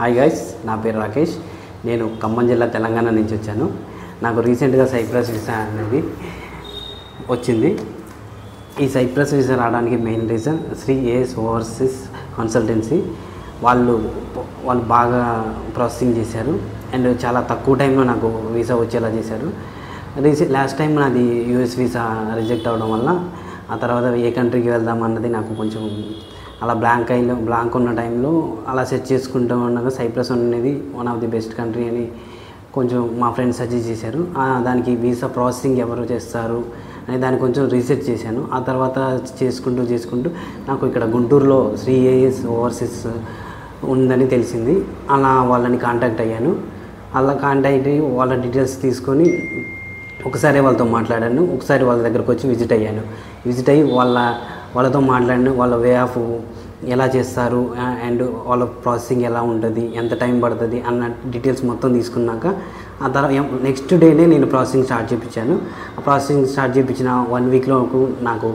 Hi guys, నా పేరు రాకేష్. నేను ఖమ్మం జిల్లా తెలంగాణ నుంచి వచ్చాను. నాకు రీసెంట్గా సైప్రస్ వీసా అనేది వచ్చింది. ఈ సైప్రస్ వీసా రావడానికి main reason Sri AS overseas consultancy. వాళ్ళు బాగా ప్రాసెసింగ్ చేశారు అండ్ చాలా తక్కువ టైంలో నాకు వీసా వచ్చేలా చేశారు. లాస్ట్ టైం నాది యూఎస్ వీసా రిజెక్ట్ అవ్వడం వల్ల ఆ తర్వాత ఏ కంట్రీకి వెళ్దాం అన్నది నాకు కొంచెం అలా బ్లాంక్ ఉన్న టైంలో అలా సెర్చ్ చేసుకుంటూ ఉండగా సైప్రస్ అనేది one of the best country అని కొంచెం మా ఫ్రెండ్స్ సజెస్ట్ చేశారు. దానికి వీసా ప్రాసెసింగ్ ఎవరు చేస్తారు అని దాన్ని కొంచెం రీసెర్చ్ చేశాను. ఆ తర్వాత చేసుకుంటూ నాకు ఇక్కడ గుంటూరులో శ్రీ ఏఎస్ ఓవర్సీస్ ఉందని తెలిసింది. అలా వాళ్ళని కాంటాక్ట్ అయ్యాను. అలా కాంటాక్ట్ అయ్యి వాళ్ళ డీటెయిల్స్ తీసుకొని ఒకసారి వాళ్ళతో మాట్లాడాను. ఒకసారి వాళ్ళ దగ్గరకు వచ్చి విజిట్ అయ్యి వాళ్ళతో మాట్లాడిన వాళ్ళ వే ఆఫ్ ఎలా చేస్తారు అండ్ వాళ్ళ ప్రాసెసింగ్ ఎలా ఉంటుంది, ఎంత టైం పడుతుంది అన్న డీటెయిల్స్ మొత్తం తీసుకున్నాక ఆ తర్వాత నెక్స్ట్ డేనే నేను ప్రాసెసింగ్ స్టార్ట్ చేయించాను. ఆ ప్రాసెసింగ్ స్టార్ట్ చేయించిన 1 వీక్లో నాకు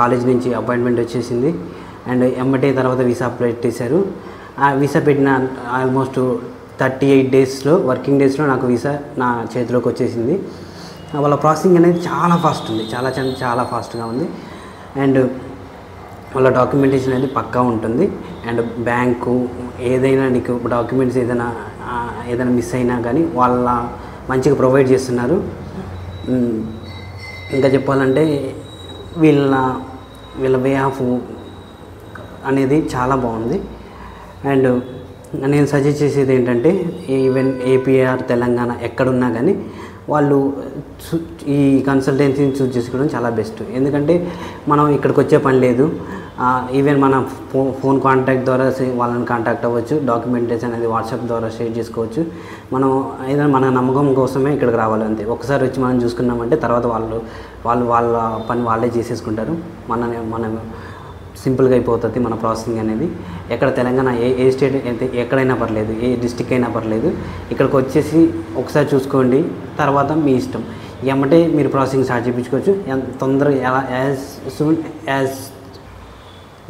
కాలేజ్ నుంచి అపాయింట్మెంట్ వచ్చేసింది అండ్ ఎంబటే తర్వాత వీసా అప్లై చేశారు. ఆ వీసా పెట్టిన ఆల్మోస్ట్ 38 డేస్లో వర్కింగ్ డేస్లో నాకు వీసా నా చేతిలోకి వచ్చేసింది. వాళ్ళ ప్రాసెసింగ్ అనేది చాలా ఫాస్ట్ ఉంది, చాలా ఫాస్ట్గా ఉంది అండ్ వాళ్ళ డాక్యుమెంటేషన్ అనేది పక్కా ఉంటుంది. అండ్ బ్యాంకు ఏదైనా నీకు డాక్యుమెంట్స్ ఏదైనా మిస్ అయినా కానీ వాళ్ళ మంచిగా ప్రొవైడ్ చేస్తున్నారు. ఇంకా చెప్పాలంటే వీళ్ళ వే ఆఫ్ అనేది చాలా బాగుంది. అండ్ నేను సజెస్ట్ చేసేది ఏంటంటే ఈవెన్ ఏపీఆర్ తెలంగాణ ఎక్కడున్నా కానీ వాళ్ళు ఈ కన్సల్టెన్సీని చూస్ చేసుకోవడం చాలా బెస్ట్. ఎందుకంటే మనం ఇక్కడికి వచ్చే పని లేదు. ఈవెన్ మన ఫోన్ కాంటాక్ట్ ద్వారా వాళ్ళని కాంటాక్ట్ అవ్వచ్చు. డాక్యుమెంటేషన్ అనేది వాట్సాప్ ద్వారా షేర్ చేసుకోవచ్చు. మనం ఏదైనా మన నమ్మకం కోసమే ఇక్కడికి రావాలి అంతే. ఒకసారి వచ్చి మనం చూసుకున్నామంటే తర్వాత వాళ్ళ పని వాళ్ళే చేసేసుకుంటారు. మన సింపుల్గా అయిపోతుంది మన ప్రాసెసింగ్ అనేది. ఎక్కడ తెలంగాణ ఏ స్టేట్ అయితే ఎక్కడైనా పర్లేదు, ఏ డిస్టిక్ అయినా పర్లేదు, ఇక్కడికి వచ్చేసి ఒకసారి చూసుకోండి, తర్వాత మీ ఇష్టం. ఏమంటే మీరు ప్రాసెసింగ్ స్టార్ట్ చేయించుకోవచ్చు. తొందరగా యాజ్ సూన్ యాజ్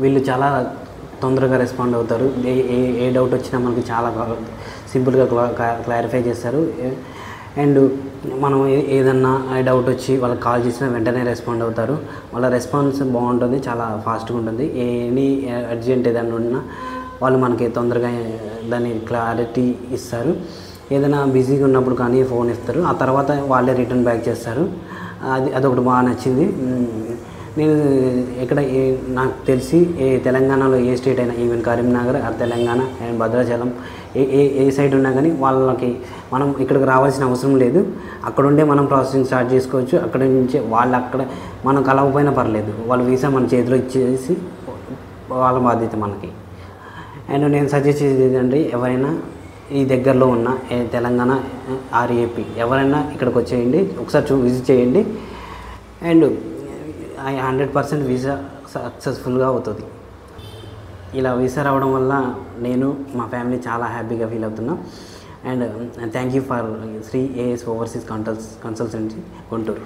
వీళ్ళు చాలా తొందరగా రెస్పాండ్ అవుతారు. ఏ డౌట్ వచ్చినా మనకి చాలా సింపుల్గా క్లారిఫై చేస్తారు. అండ్ మనం ఏదన్నా డౌట్ వచ్చి వాళ్ళకి కాల్ చేసినా వెంటనే రెస్పాండ్ అవుతారు. వాళ్ళ రెస్పాన్స్ బాగుంటుంది, చాలా ఫాస్ట్గా ఉంటుంది. ఎనీ అర్జెంట్ ఏదైనా ఉన్నా వాళ్ళు మనకి తొందరగా దాన్ని క్లారిటీ ఇస్తారు. ఏదైనా బిజీగా ఉన్నప్పుడు కానీ ఫోన్ ఇస్తారు, ఆ తర్వాత వాళ్ళే రిటర్న్ బ్యాక్ చేస్తారు. అదొకటి బాగా నచ్చింది. నేను నాకు తెలిసి తెలంగాణలో ఏ స్టేట్ అయినా, even Karimnagar Telangana and Bhadrachalam A side ఉన్నా కానీ వాళ్ళకి మనం ఇక్కడికి రావాల్సిన అవసరం లేదు. అక్కడుండే మనం ప్రాసెసింగ్ స్టార్ట్ చేసుకోవచ్చు. అక్కడ నుంచి అక్కడ మనం కలవకపోయినా పర్లేదు, వాళ్ళ వీసా మన చేతిలో ఇచ్చేసి వాళ్ళ బాధ్యత మనకి. అండ్ నేను సజెస్ట్ చేసేది ఏంటంటే ఎవరైనా ఈ దగ్గరలో ఉన్న తెలంగాణ ఏపీ ఎవరైనా ఇక్కడికి వచ్చేయండి, ఒకసారి విజిట్ చేయండి అండ్ 100% వీసా సక్సెస్ఫుల్గా అవుతుంది. ఇలా వీసా రావడం వల్ల నేను మా ఫ్యామిలీ చాలా హ్యాపీగా ఫీల్ అవుతున్నాం. And thank you for Sri AS overseas consultancy Guntur.